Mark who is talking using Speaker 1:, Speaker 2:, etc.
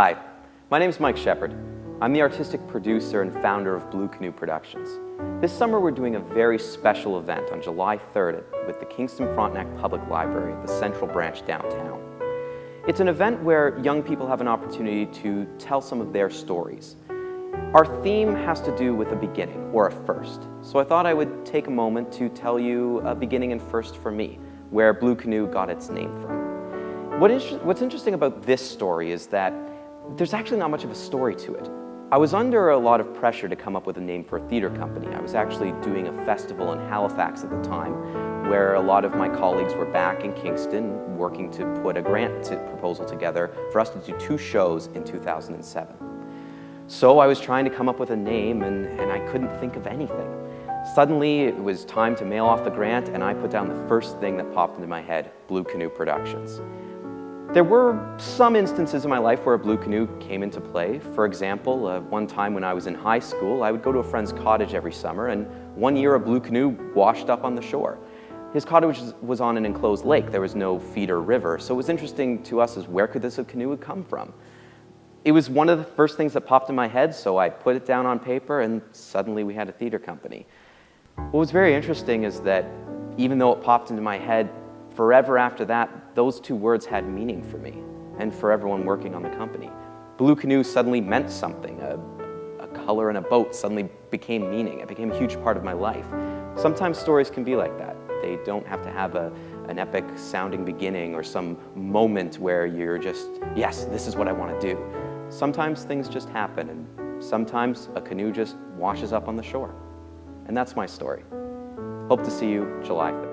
Speaker 1: Hi, my name is Mike Shepard. I'm the artistic producer and founder of Blue Canoe Productions. This summer we're doing a very special event on July 3rd with the Kingston Frontenac Public Library at the Central Branch downtown. It's an event where young people have an opportunity to tell some of their stories. Our theme has to do with a beginning, or a first. So I thought I would take a moment to tell you a beginning and first for me, where Blue Canoe got its name from. What's interesting about this story is that there's actually not much of a story to it. I was under a lot of pressure to come up with a name for a theater company. I was actually doing a festival in Halifax at the time, where a lot of my colleagues were back in Kingston working to put a grant proposal together for us to do 2 shows in 2007. So I was trying to come up with a name and I couldn't think of anything. Suddenly it was time to mail off the grant and I put down the first thing that popped into my head, Blue Canoe Productions. There were some instances in my life where a Blue Canoe came into play. For example, one time when I was in high school, I would go to a friend's cottage every summer, and one year a Blue Canoe washed up on the shore. His cottage was on an enclosed lake. There was no feeder river, so it was interesting to us as where could this canoe have come from? It was one of the first things that popped in my head, so I put it down on paper, and suddenly we had a theater company. What was very interesting is that even though it popped into my head, forever after that, those 2 words had meaning for me and for everyone working on the company. Blue Canoe suddenly meant something. A color in a boat suddenly became meaning. It became a huge part of my life. Sometimes stories can be like that. They don't have to have an epic sounding beginning or some moment where you're just, yes, this is what I want to do. Sometimes things just happen, and sometimes a canoe just washes up on the shore. And that's my story. Hope to see you July 5th.